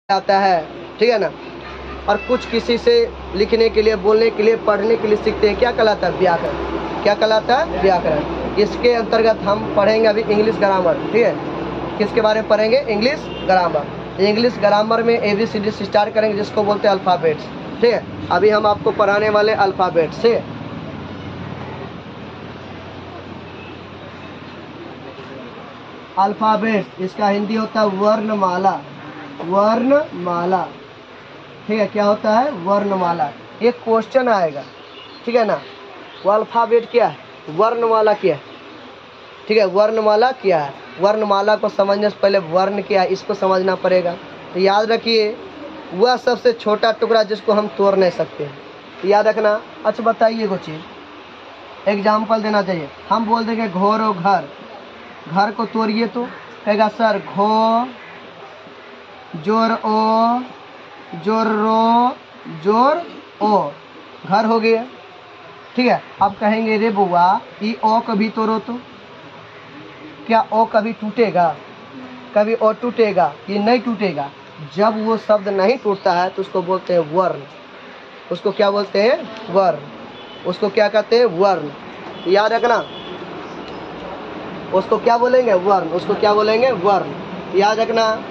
आता है, ठीक है ना। और कुछ किसी से लिखने के लिए, बोलने के लिए, पढ़ने के लिए सीखते हैं, क्या कहलाता है? व्याकरण। क्या कहलाता है? व्याकरण। इसके अंतर्गत हम पढ़ेंगे अभी इंग्लिश ग्रामर, ठीक है। किसके बारे में पढ़ेंगे? English grammar. इंग्लिश ग्रामर में ABCD से स्टार्ट करेंगे, जिसको बोलते हैं अल्फ़ाबेट्स, ठीक है। अभी हम आपको पढ़ाने वाले अल्फ़ाबेट्स, ठीक है। अल्फ़ाबेट्स, इसका हिंदी होता है वर्णमाला। वर्णमाला, ठीक है। क्या होता है? वर्णमाला। एक क्वेश्चन आएगा, ठीक है ना। वो अल्फ़ाबेट क्या है, वर्णमाला क्या है, ठीक है। वर्णमाला क्या है? वर्णमाला को समझने से पहले वर्ण क्या है इसको समझना पड़ेगा। तो याद रखिए, वह सबसे छोटा टुकड़ा जिसको हम तोड़ नहीं सकते हैं, तो याद रखना। अच्छा बताइए कुछ चीज़, एग्जाम्पल देना चाहिए। हम बोल देंगे घोर और घर, घर को तोड़िए तो कहेगा सर घो जोर ओ जोर रो जोर ओ, घर हो गया, ठीक है। अब कहेंगे रे बुआ ई ओ कभी तोड़ो तो, क्या ओ कभी टूटेगा? कभी ओ टूटेगा? ये नहीं टूटेगा। जब वो शब्द नहीं टूटता है तो उसको बोलते हैं वर्ण। उसको क्या बोलते हैं? वर्ण। उसको क्या कहते हैं? वर्ण। याद रखना, उसको क्या बोलेंगे? वर्ण। उसको क्या बोलेंगे? वर्ण। याद रखना,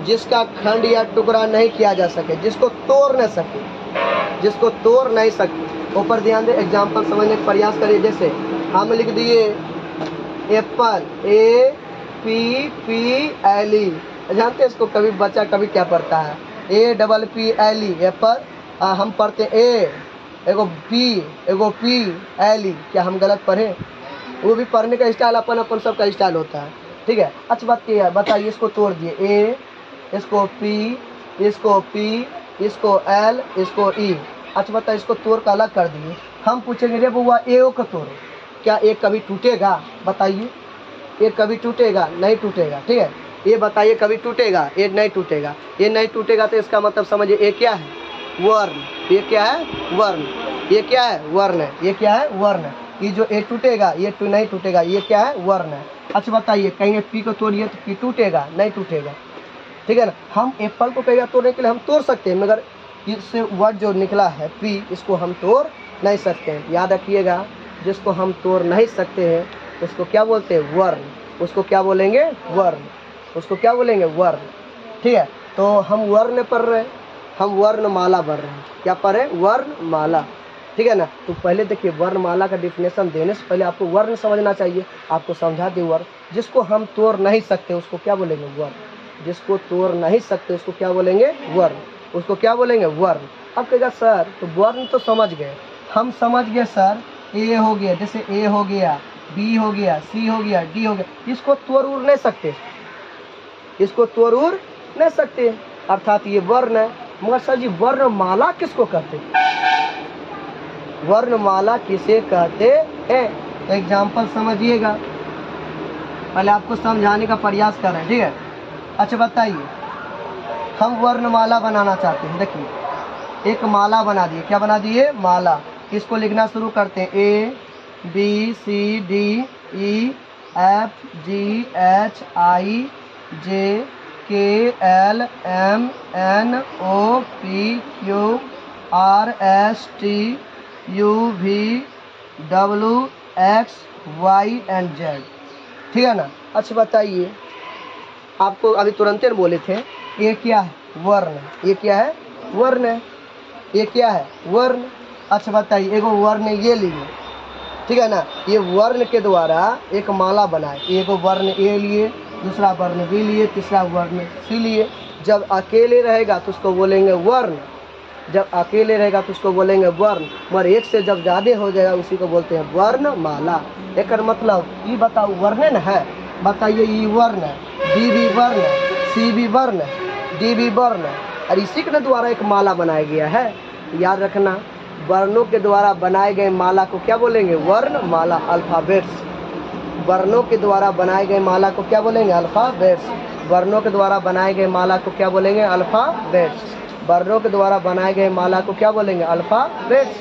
जिसका खंड या टुकड़ा नहीं किया जा सके, जिसको तोड़ नहीं सके, जिसको तोड़ नहीं सके। ऊपर ध्यान दे, एग्जाम्पल समझने का प्रयास करिए। जैसे हम लिख दिए एप्पल, APPLE, जानते हैं इसको? कभी बच्चा कभी क्या पढ़ता है? APPLE Apple. हम पढ़ते ए एगो P एगो PLE, क्या हम गलत पढ़े? वो भी पढ़ने का स्टाइल अपन अपन सबका स्टाइल होता है, ठीक है। अच्छा बात क्या है, बताइए। इसको तोड़ दिए, ए, इसको P, इसको P, इसको L, इसको E। अच्छा बता, इसको तोड़ का अलग कर दिए। हम पूछेंगे रे बुआ ए ओ को तोड़ो, क्या एक कभी टूटेगा? बताइए, ये कभी टूटेगा? नहीं टूटेगा, ठीक है। ये बताइए कभी टूटेगा? ये नहीं टूटेगा। ये नहीं टूटेगा तो इसका मतलब समझिए ये क्या है? वर्ण। ये क्या है? वर्ण। ये क्या है? वर्ण है। ये क्या है? वर्ण है। ये जो ए टूटेगा, ये नहीं टूटेगा, ये क्या है? वर्ण है। अच्छा बताइए, कहेंगे पी को तोड़िए तो पी टूटेगा? नहीं टूटेगा, ठीक है ना। हम एप्पल को कहेगा तोड़ने के लिए हम तोड़ सकते हैं, मगर इससे वर्ड जो निकला है पी, इसको हम तोड़ नहीं सकते हैं। याद रखिएगा, जिसको हम तोड़ नहीं सकते हैं उसको क्या बोलते हैं? वर्ण। उसको क्या बोलेंगे? वर्ण। उसको क्या बोलेंगे? वर्ण, ठीक है। तो हम वर्ण पढ़ रहे हैं, हम वर्णमाला पढ़ रहे हैं। क्या पढ़ रहे हैं? वर्णमाला, ठीक है ना। तो पहले देखिए, वर्णमाला का डिफिनेशन देने से पहले आपको वर्ण समझना चाहिए। आपको समझा दी वर्ण। जिसको हम तोड़ नहीं सकते उसको क्या बोलेंगे? वर्ण। जिसको तोड़ नहीं सकते उसको क्या बोलेंगे? वर्ण। उसको क्या बोलेंगे? वर्ण। अब कहेगा सर तो वर्ण तो समझ गए, हम समझ गए सर, ए हो गया, जैसे ए हो गया, बी हो गया, सी हो गया, डी हो गया, इसको तोड़ उड़ नहीं सकते, इसको तोड़ उड़ नहीं सकते, अर्थात ये वर्ण है। मगर सर जी वर्णमाला किसको कहते हैं? वर्णमाला किसे कहते हैं? एग्जाम्पल समझिएगा, पहले आपको समझाने का प्रयास कर रहे हैं, ठीक है। अच्छा बताइए, हम वर्णमाला बनाना चाहते हैं। देखिए, एक माला बना दिए। क्या बना दिए? माला। इसको लिखना शुरू करते हैं, ABCDEFGHIJKLMNOPQRSTUVWXYZ, ठीक है ना। अच्छा बताइए, आपको अभी तुरंत बोले थे ये क्या है? वर्ण। ये क्या है? वर्ण है। ये क्या है? वर्ण। अच्छा बताइए, एगो वर्ण ये लिए, ठीक है ना। ये वर्ण के द्वारा एक माला बनाए। एगो वर्ण ए लिए, दूसरा वर्ण बी लिए, तीसरा वर्ण सी लिए। जब अकेले रहेगा तो उसको बोलेंगे वर्ण। जब अकेले रहेगा तो उसको बोलेंगे वर्ण। मगर एक से जब ज़्यादा हो जाएगा उसी को बोलते हैं वर्णमाला। एक मतलब ये बताओ, वर्ण न है? बताइए, ये वर्ण है, डी भी वर्ण है, सी भी वर्ण है, डी भी वर्ण है, और इसी के द्वारा एक माला बनाया गया है। याद रखना, वर्णों के द्वारा बनाए गए माला को क्या बोलेंगे? वर्णमाला, अल्फ़ाबेट्स। वर्णों के द्वारा बनाए गए माला को क्या बोलेंगे? अल्फ़ाबेट्स। वर्णों के द्वारा बनाए गए माला को क्या बोलेंगे? अल्फ़ाबेट्स। वर्णों के द्वारा बनाए गए माला को क्या बोलेंगे? अल्फ़ाबेट्स,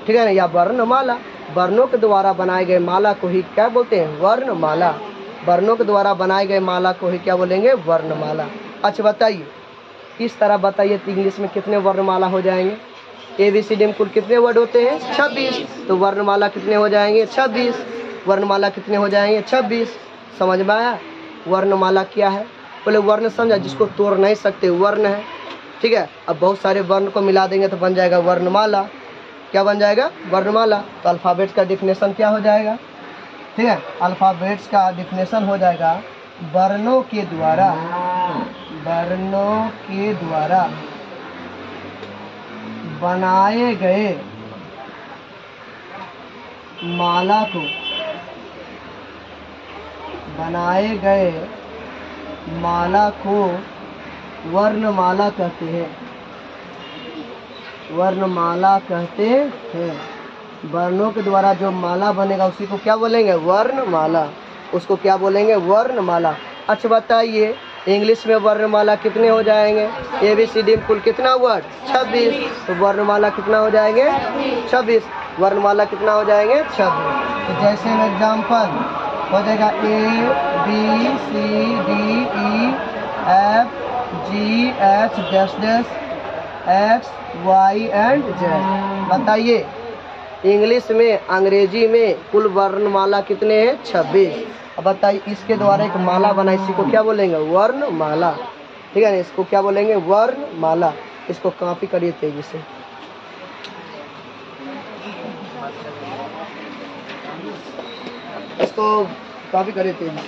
ठीक है ना। या वर्णमाला। वर्णों के द्वारा बनाए गए माला को ही क्या बोलते हैं? वर्णमाला। वर्णों के द्वारा बनाए गए माला को ही क्या बोलेंगे? वर्णमाला। अच्छा बताइए, इस तरह बताइए तो इंग्लिश में कितने वर्णमाला हो जाएंगे? ABCD में कुल कितने वर्ड होते हैं? 26। तो वर्णमाला कितने हो जाएंगे? 26। वर्णमाला कितने हो जाएंगे? 26। समझ में आया? वर्णमाला क्या है? बोले वर्ण समझा, जिसको तोड़ नहीं सकते वर्ण है, ठीक है। अब बहुत सारे वर्ण को मिला देंगे तो बन जाएगा वर्णमाला। क्या बन जाएगा? वर्णमाला। तो अल्फ़ाबेट्स का डिफिनेशन क्या हो जाएगा? ठीक है, अल्फ़ाबेट्स का डिफिनेशन हो जाएगा वर्णों के द्वारा बनाए गए माला को वर्णमाला कहते हैं। वर्णमाला कहते हैं। वर्णों के द्वारा जो माला बनेगा उसी को क्या बोलेंगे? वर्णमाला। उसको क्या बोलेंगे? वर्णमाला। अच्छा बताइए, इंग्लिश में वर्णमाला कितने हो जाएंगे? ABCD में कुल कितना वर्ड? 26। तो वर्णमाला कितना हो जाएंगे? 26। वर्णमाला कितना हो जाएंगे? 26। तो जैसे एग्जाम्पल हो जाएगा ABCDEFGH X Y and Z। बताइए इंग्लिश में, अंग्रेजी में कुल वर्णमाला कितने हैं? 26। अब बताइए इसके द्वारा एक माला बना, इसी को क्या बोलेंगे? वर्णमाला। ठीक है ना, इसको क्या बोलेंगे? वर्णमाला। इसको कॉपी करिए तेजी से। इसको कॉपी करिए तेजी से।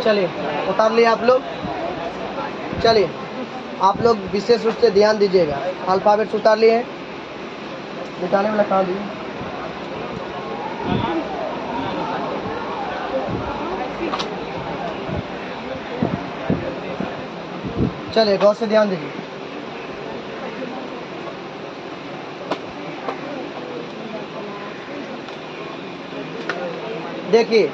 चलिए उतार लिए आप लोग। चलिए आप लोग विशेष रूप से ध्यान दीजिएगा। अल्फ़ाबेट्स उतार लिए हैं? उतारने वाला कहाँ दिए? चलिए गौर से ध्यान दीजिए। देखिए,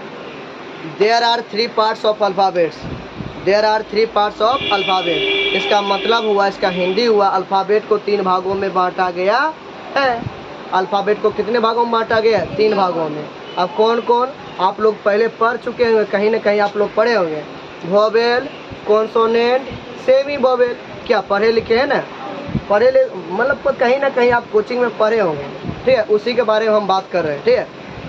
there are 3 parts of alphabets. There are 3 parts of alphabet. इसका मतलब हुआ, इसका हिंदी हुआ, अल्फ़ाबेट को 3 भागों में बांटा गया है। अल्फ़ाबेट को कितने भागों में बांटा गया? 3 भागों में। अब कौन कौन? आप लोग पहले पढ़ चुके होंगे, कहीं ना कहीं आप लोग पढ़े होंगे। Vowel, consonant, semi vowel. क्या पढ़े लिखे हैं ना? मतलब कहीं ना कहीं आप कोचिंग में पढ़े होंगे, ठीक है। उसी के बारे में हम बात कर रहे हैं, ठीक है।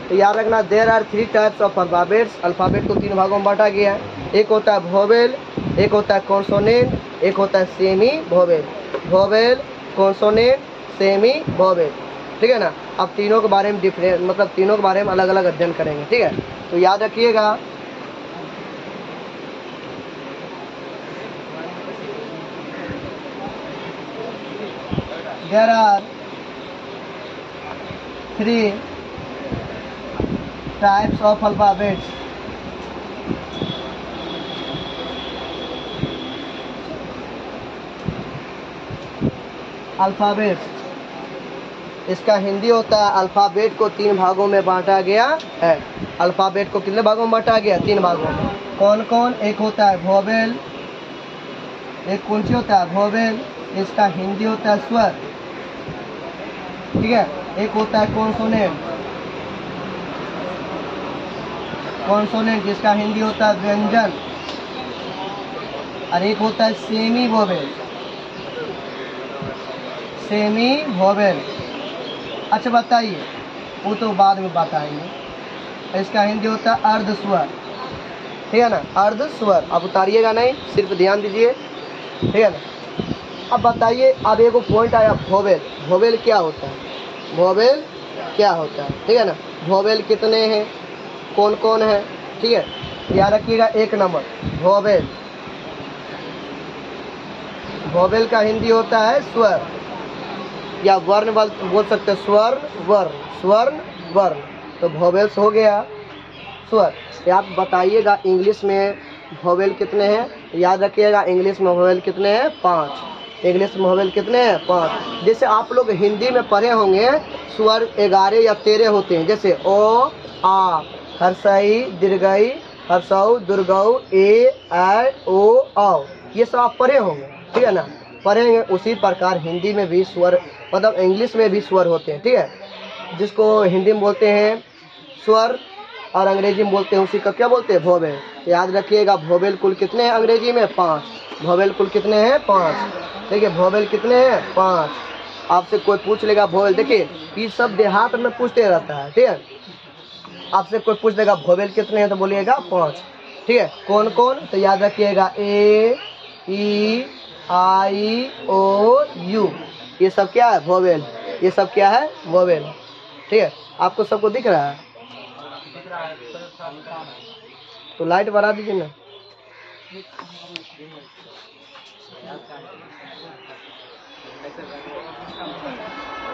तो याद रखना, there are 3 types of alphabets. Alphabet को 3 भागों में बांटा गया है। एक होता है वोवेल, एक होता है कॉन्सोनेंट, एक होता है semi vowel. Vowel, consonant, semi vowel, ठीक है ना। अब तीनों के बारे में तीनों के बारे में अलग अलग अध्ययन करेंगे, ठीक है। तो याद रखिएगा, there are 3 types of alphabets. Alphabets, इसका हिंदी होता है अल्फ़ाबेट को 3 भागों में बांटा गया है। अल्फ़ाबेट को कितने भागों में बांटा गया? 3 भागों में। कौन कौन? एक होता है वोवेल, एक कौन सी होता है? वोवेल। इसका हिंदी होता है स्वर, ठीक है। एक होता है कॉन्सोनेंट, कॉन्सोनेंट जिसका हिंदी होता है व्यंजन। और एक होता है सेमी वोवेल, सेमी वोवेल। अच्छा बताइए, वो तो बाद में बताएंगे। इसका हिंदी होता है अर्ध स्वर, ठीक है ना, अर्ध स्वर। अब उतारिएगा नहीं, सिर्फ ध्यान दीजिए, ठीक है ना। अब बताइए, अब एक पॉइंट आया, वोवेल। वोवेल क्या होता है? वोवेल क्या होता है, ठीक है ना। वोवेल कितने हैं, कौन कौन है, ठीक है। याद रखिएगा, 1 नंबर वोवेल। वोवेल का हिंदी होता है स्वर या वर्ण बोल सकते हैं, स्वर्ण वर्ण, स्वर्ण वर्ण। तो वोवेल्स हो गया स्वर। आप बताइएगा इंग्लिश में वोवेल कितने हैं? याद रखिएगा, इंग्लिश में वोवेल कितने हैं? 5। इंग्लिश में वोवेल कितने हैं? 5। जैसे आप लोग हिंदी में पढ़े होंगे, स्वर 11 या 13 होते हैं। जैसे ओ, आ, हर्षई, दीर्घई, हर्षौ, दुर्गौ, ए, ऐ, ओ, औ, ये सब आप पढ़े होंगे, ठीक है ना, पढ़ेंगे। उसी प्रकार हिंदी में भी स्वर, मतलब इंग्लिश में भी स्वर होते हैं, ठीक है। जिसको हिंदी में बोलते हैं स्वर और अंग्रेजी में बोलते हैं उसी का क्या बोलते हैं, वोवेल। याद रखिएगा वोवेल कुल कितने हैं अंग्रेजी में, 5। वोवेल कुल कितने हैं, 5। देखिए वोवेल कितने हैं, 5। आपसे कोई पूछ लेगा वोवेल, देखिए ये सब देहात में पूछते रहता है, ठीक है। आपसे कोई पूछ लेगा वोवेल कितने हैं तो बोलिएगा 5, ठीक है। कौन कौन, तो याद रखिएगा ए, ई, आई, ओ, यू, ये सब क्या है, वोवेल। ये सब क्या है, वोवेल, ठीक है। आपको सबको दिख रहा है, तो लाइट बढ़ा दीजिए ना।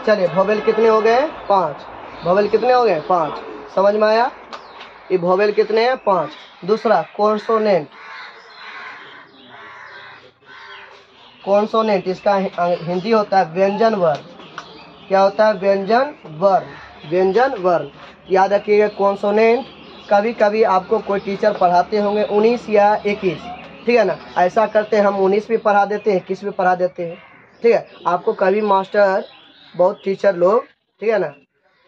चलिए वोवेल कितने हो गए, 5। वोवेल कितने हो गए, 5। समझ में आया, ये वोवेल कितने हैं, 5। दूसरा कॉन्सोनेंट। कॉन्सोनेंट इसका हिंदी होता है व्यंजन वर्ण। क्या होता है, व्यंजन वर्ण। व्यंजन वर्ण याद रखिएगा। कॉन्सोनेंट कभी कभी आपको कोई टीचर पढ़ाते होंगे 19 या 21, ठीक है ना। ऐसा करते हैं हम 19 भी पढ़ा देते हैं, 21 भी पढ़ा देते हैं, ठीक है। आपको कभी मास्टर बहुत टीचर लोग, ठीक है ना,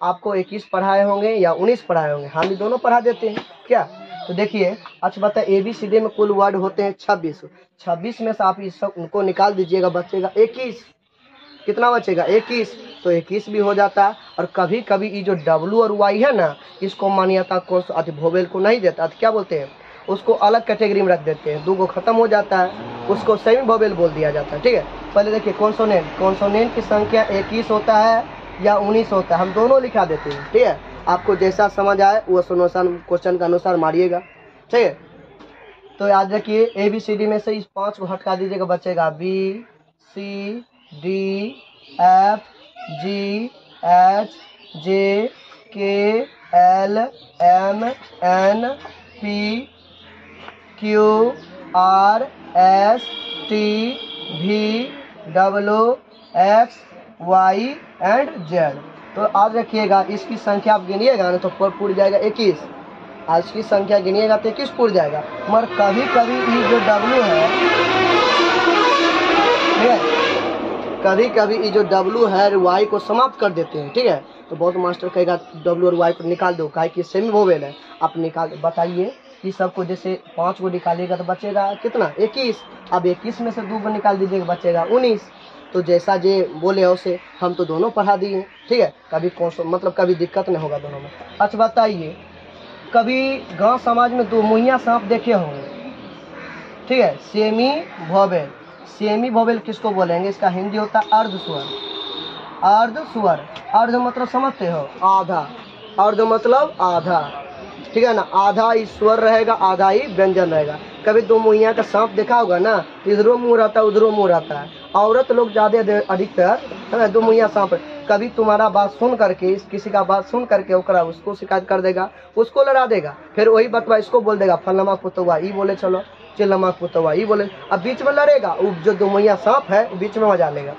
आपको 21 पढ़ाए होंगे या 19 पढ़ाए होंगे, हम भी दोनों पढ़ा देते हैं क्या। तो देखिए अच्छा बता, ABCD में कुल वर्ड होते हैं 26। 26 में से आप इस सब उनको निकाल दीजिएगा, बचेगा 21। कितना बचेगा, 21। तो 21 भी हो जाता है। और कभी कभी ये जो W और Y है ना, इसको मान्यता को वोवेल को नहीं देता, तो क्या बोलते हैं, उसको अलग कैटेगरी में रख देते हैं। 2 को खत्म हो जाता है, उसको सेमी वोवेल बोल दिया जाता है, ठीक है। पहले देखिए कॉन्सोनेंट। कॉन्सोनेंट की संख्या 21 होता है या 19 होता है, हम दोनों लिखा देते हैं, ठीक है। आपको जैसा समझ आए वो क्वेश्चन के अनुसार मारिएगा, ठीक है। तो याद रखिए ABCD में से इस 5 को हटा दीजिएगा, बचेगा B, C, D, F, G, H, J, K, L, M, N, P, Q, R, S, T, V, W, X, Y and Z। तो आज रखिएगा इसकी संख्या आप गिनिएगा ना तो पूर जाएगा 21। आज की संख्या गिनिएगा तो 21 पूर जाएगा। मगर कभी कभी ये जो W है, ठीक है, कभी कभी ये जो W है Y को समाप्त कर देते हैं, ठीक है। तो बहुत मास्टर कहेगा W और Y को निकाल दो, काहे कि सेमी वोवेल है। आप निकाल बताइए कि सबको, जैसे 5 को निकालिएगा तो बचेगा कितना, 21। अब 21 में से 2 को निकाल दीजिएगा, बचेगा 19। तो जैसा जे बोले उसे हम तो दोनों पढ़ा दिए, ठीक है। कभी मतलब कभी दिक्कत नहीं होगा दोनों में। अच्छा बताइए, कभी गांव समाज में 2 मुहैया सांप देखे होंगे, ठीक है, सेमी वोवेल। सेमी वोवेल किसको बोलेंगे, इसका हिंदी होता है अर्ध स्वर। अर्ध स्वर, अर्ध मतलब समझते हो, आधा। अर्ध मतलब आधा, ठीक है ना। आधा ही स्वर रहेगा, आधा ही व्यंजन रहेगा। कभी 2 मुहैया का सांप देखा होगा ना, इधरों मुंह रहता है उधरों मुंह रहता है। औरत लोग ज्यादा अधिकतर है ना 2 मुहैया सांप। कभी तुम्हारा बात सुन करके, किसी का बात सुन करके ओकरा उसको शिकायत कर देगा, उसको लड़ा देगा, फिर वही बतवा इसको बोल देगा फलनमा पुतवा ई बोले चलो, चिल्लमा पुतवा ई बोले। अब बीच में लड़ेगा, जो 2 मुहैया सांप है बीच में मजा लेगा,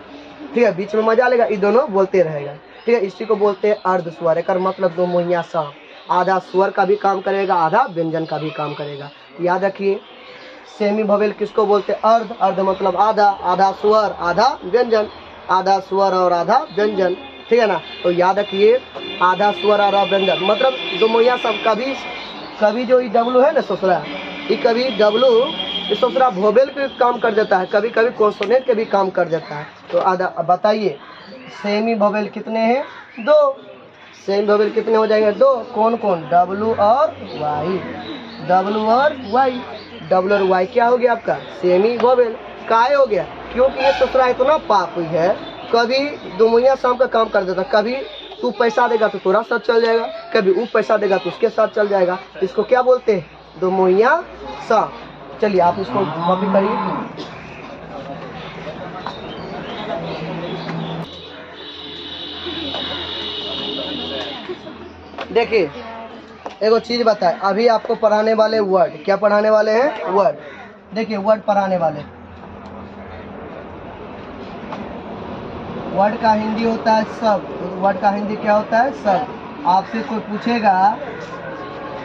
ठीक है, बीच में मजा लेगा, ये दोनों बोलते रहेगा, ठीक है। इसी को बोलते हैं अर्ध स्वर। एक मतलब 2 मुहैया सांप आधा स्वर का भी काम करेगा, आधा व्यंजन का भी काम करेगा। याद रखिए सेमी वोवेल किसको बोलते हैं, अर्ध। अर्ध मतलब आधा, आधा स्वर आधा व्यंजन, आधा स्वर और आधा व्यंजन, ठीक है ना। तो याद रखिए आधा स्वर आधा व्यंजन मतलब 2 मुहैया सब। कभी जो ये W है ना ससुरा, ये कभी W ये ससुरा वोवेल के काम कर देता है, कभी कभी कॉन्सोनेंट के भी काम कर देता है। तो आधा बताइए सेमी वोवेल कितने हैं, 2। सेमी वोवेल कितने हो जाएंगे, 2। कौन कौन, W और Y। W और Y। W और Y क्या हो गया आपका, सेमी वोवेल। काहे हो गया, क्योंकि ये ससुरा इतना पाप हुई है, कभी 2 मुहैया शाम का काम कर देता। कभी तू पैसा देगा तो तेरा साथ चल जाएगा, कभी वो पैसा देगा तो उसके साथ चल जाएगा। इसको क्या बोलते हैं, 2 मुहैया सांप। चलिए आप इसको कॉपी करिए। देखिए एगो चीज बताए, अभी आपको पढ़ाने वाले वर्ड, क्या पढ़ाने वाले हैं, वर्ड। देखिए वर्ड पढ़ाने वाले, वर्ड का हिंदी होता है सब। वर्ड का हिंदी क्या होता है, सब। आपसे कोई पूछेगा,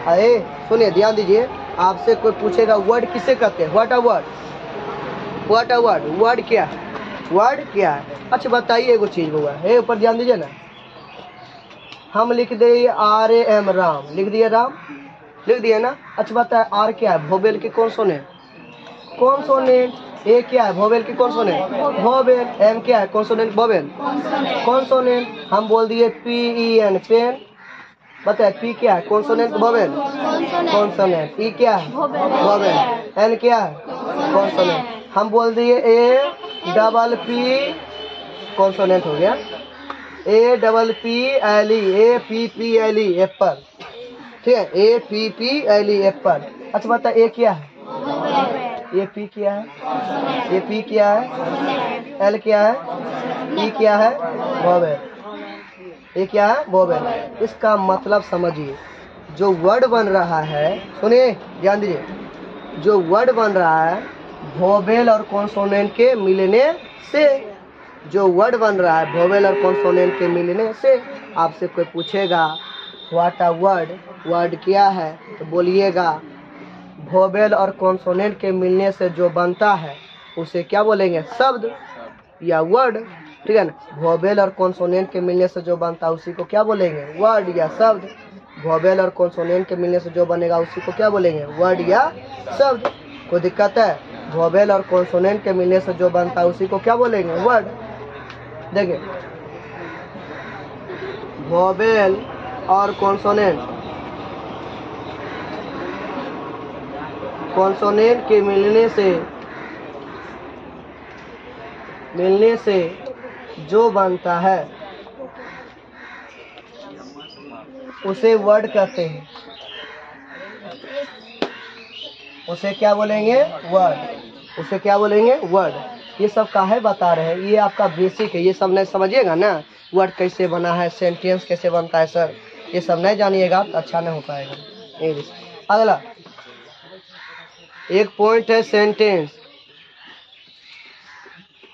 अरे सुनिए ध्यान दीजिए, आपसे कोई पूछेगा वर्ड किसे कहते हैं, what a word, what a word, word क्या है, वर्ड क्या है। अच्छा बताइए एगो चीज हुआ है, ऊपर ध्यान दीजिए ना, हम लिख दिए RAM राम, लिख दिए राम, लिख दिए ना। अच्छा बताए आर क्या है, वोवेल के कॉन्सोनेंट, कॉन्सोनेंट। ए क्या है, वोवेल के कॉन्सोनेंट, वोवेल। एम क्या है, कॉन्सोनेंट वोवेल, कॉन्सोनेंट। हम बोल दिए PEN पेन, बताए पी क्या है, कॉन्सोनेंट वोवेल, कॉन्सोनेंट। ई क्या है, वोवेल। एन क्या है, कॉन्सोनेंट। हम बोल दिए APP कॉन्सोनेंट हो गया, APPLE, APPLE एप्पल, ठीक है, APPLE एप्पल। अच्छा बता ए क्या है, ये पी क्या है, ये पी क्या है, एल क्या है, ई क्या है, वोवेल, ये क्या है, वोवेल। इसका मतलब समझिए, जो वर्ड बन रहा है, सुनिए ध्यान दीजिए, जो वर्ड बन रहा है वोवेल और कॉन्सोनेंट के मिलने से, जो वर्ड बन रहा है वोवेल और कॉन्सोनेंट के मिलने से। आपसे कोई पूछेगा व्हाट अ वर्ड, वर्ड क्या है, तो बोलिएगा वोवेल और कॉन्सोनेंट के मिलने से जो बनता है उसे क्या बोलेंगे, शब्द या वर्ड, ठीक है ना। वोवेल और कॉन्सोनेंट के मिलने से जो बनता है उसी को क्या बोलेंगे, वर्ड या शब्द। वोवेल और कॉन्सोनेंट के मिलने से जो बनेगा उसी को क्या बोलेंगे, वर्ड या शब्द। कोई दिक्कत है, वोवेल और कॉन्सोनेंट के मिलने से जो बनता है उसी को क्या बोलेंगे, वर्ड। देखिए वोवेल और कॉन्सोनेंट, कॉन्सोनेंट के मिलने से जो बनता है उसे वर्ड कहते हैं, उसे क्या बोलेंगे, वर्ड, उसे क्या बोलेंगे, वर्ड। ये सब काहे बता रहे हैं, ये आपका बेसिक है, ये सब नहीं समझिएगा ना, वर्ड कैसे बना है, सेंटेंस कैसे बनता है सर, ये सब नहीं जानिएगा तो अच्छा नहीं हो पाएगा। अगला एक पॉइंट है सेंटेंस,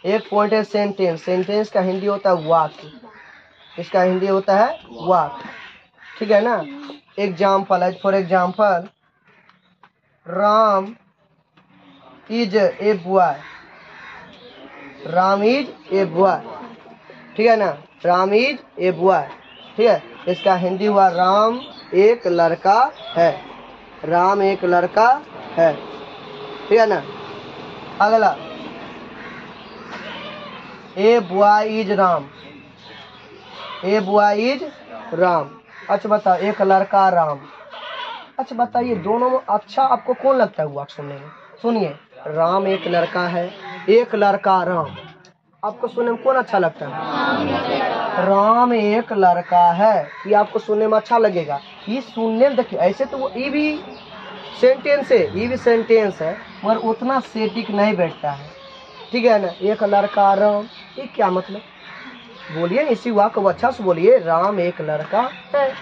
एक पॉइंट है सेंटेंस। सेंटेंस का हिंदी होता है वाक्य, इसका हिंदी होता है वाक्य, ठीक है ना। Example, for example Ram is a boy, Ram is a boy, ठीक है ना, राम इज ए बॉय, ठीक है। इसका हिंदी हुआ राम एक लड़का है, राम एक लड़का है, ठीक है ना। अगला a boy is Ram, a boy is Ram. अच्छा बताओ एक लड़का राम। अच्छा बताइए दोनों में अच्छा आपको कौन लगता है वाक्य सुनने में, सुनिए राम एक लड़का है, एक लड़का राम, आपको सुनने में कौन अच्छा लगता है, राम एक लड़का है, ये आपको सुनने में अच्छा लगेगा। ये सुनने में देखिए ऐसे तो वो ये भी सेंटेंस है, ये भी सेंटेंस है मगर उतना सेटिक नहीं बैठता है, ठीक है ना। एक लड़का राम, ये क्या मतलब, बोलिए इसी वाक्य को अच्छा से बोलिए, राम एक लड़का है,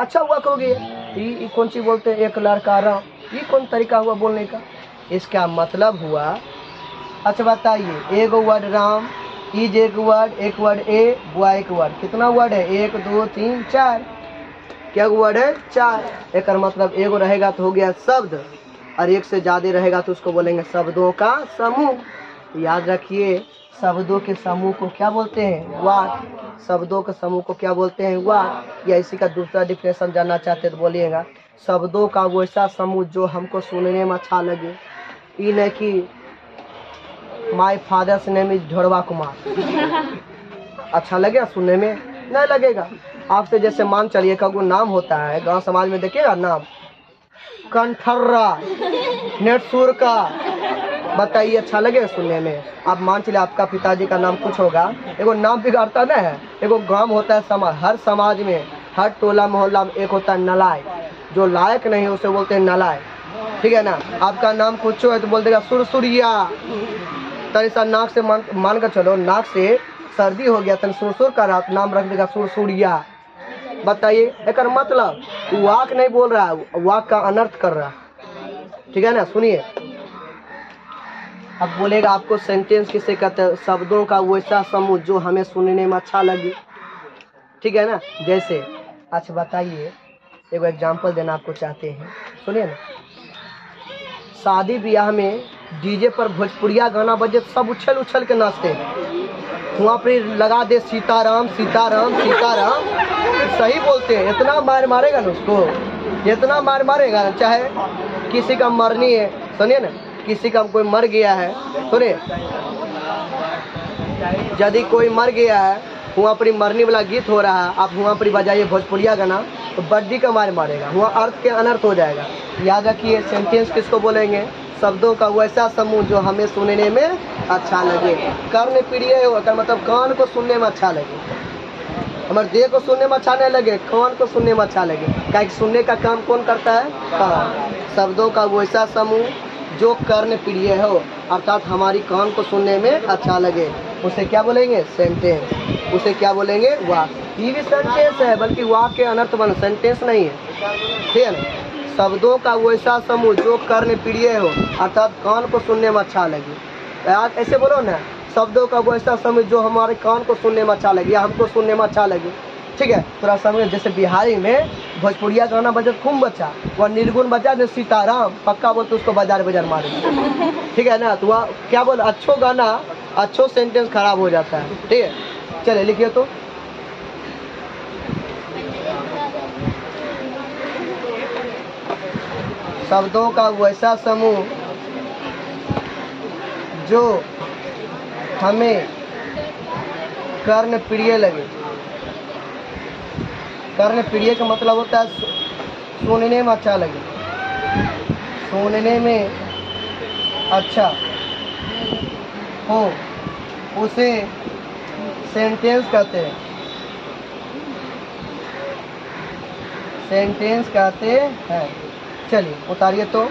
अच्छा वाक्य हो गया। ये कौन सी बोलते हैं, एक लड़का राम, ये कौन तरीका हुआ बोलने का, इसका मतलब हुआ। अच्छा बताइए एक वर्ड राम, इज एक वर्ड ए, बॉय एक वर्ड, कितना वर्ड है, 1 2 3 4, क्या वर्ड है, 4। एक मतलब एगो रहेगा तो हो गया शब्द, और एक से ज्यादा रहेगा तो उसको बोलेंगे शब्दों का समूह। याद रखिए शब्दों के समूह को क्या बोलते हैं, वाक्य, शब्दों के समूह को क्या बोलते हैं, वाक्य। या इसी का दूसरा डिफिनेशन जानना चाहते तो बोलिएगा शब्दों का वैसा समूह जो हमको सुनने में अच्छा लगे। ये नहीं कि my father's name is Dhodwa Kumar, अच्छा लगेगा सुनने में, नहीं लगेगा। आपसे जैसे मान चलिए का नाम होता है गांव समाज में, देखिएगा नाम कंठर्रा, नेटसुर का, बताइए अच्छा लगेगा सुनने में। आप मान चलिए आपका पिताजी का नाम कुछ होगा, एगो नाम बिगाड़ता ना है, एगो गांव होता है समाज, हर समाज में हर टोला मोहल्ला में एक होता है नलायक, जो लायक नहीं है उसे बोलते हैं नलायक, ठीक है ना। आपका नाम कुछ है तो बोल देगा सुरसुरिया, तनी सा नाक से मान कर चलो, नाक से सर्दी हो गया तनी सुरसुर का नाम रख देगा सुरसुरिया। बताइए एक मतलब वाक नहीं बोल रहा है, वाक का अनर्थ कर रहा है, ठीक है ना। सुनिए अब बोलेगा आपको सेंटेंस किसे कहते हैं, शब्दों का वैसा समूह जो हमें सुनने में अच्छा लगे, ठीक है ना। जैसे अच्छा बताइए एक एग्जांपल देना आपको चाहते हैं, सुनिए ना। शादी ब्याह में डीजे पर भोजपुरिया गाना बजे सब उछल उछल के नाचते हैं, वहाँ पर लगा दे सीताराम सीताराम सीताराम, सही बोलते हैं। इतना मार मारेगा ना उसको, इतना मार मारेगा, चाहे किसी का मरनी है, सुनिए ना, किसी का कोई मर गया है, सुनिए, यदि कोई मर गया है, वहाँ पर मरने वाला गीत हो रहा है, आप वहाँ पर बजाइए भोजपुरिया गाना, तो बड्डी का मार मारेगा, वहाँ अर्थ के अनर्थ हो जाएगा। याद रखिए, सेंटेंस किसको बोलेंगे? शब्दों का वैसा समूह जो हमें सुनने में अच्छा लगे। कर्ण प्रिय हो का मतलब कान को सुनने में अच्छा लगे, हमारे देह को सुनने में अच्छा नहीं लगे, कान को सुनने में अच्छा लगे। क्या सुनने का काम कौन करता है? कान। शब्दों का वैसा समूह जो कर्ण प्रिय हो, अर्थात हमारी कान को सुनने में अच्छा लगे, उसे क्या बोलेंगे? सेंटेंस। उसे क्या बोलेंगे? वाक्य। ये भी सेंटेंस है, बल्कि वाक्य के अनर्थ बन, सेंटेंस नहीं है, ठीक है ना। शब्दों का वैसा समूह जो कर्ण प्रिय हो, अर्थात कान को सुनने में अच्छा लगे। याद ऐसे बोलो ना, शब्दों का वैसा समूह जो हमारे कान को सुनने में अच्छा लगे या हमको सुनने में अच्छा लगे, ठीक है। थोड़ा समझ, जैसे बिहारी में भोजपुरिया गाना बजा खूब बचा, वह निर्गुण बजा ने सीताराम, पक्का बोल तो उसको बाजार बाजार मारे, ठीक है ना। तो वह क्या बोल, अच्छो गाना अच्छो सेंटेंस खराब हो जाता है, ठीक है। चले लिखिए तो, शब्दों का वैसा समूह जो हमें कर्ण प्रिय लगे। कर्ण प्रिय का मतलब होता है सुनने में अच्छा लगे, सुनने में अच्छा हो, उसे सेंटेंस कहते हैं, सेंटेंस कहते हैं। चलिए उतारिए तो।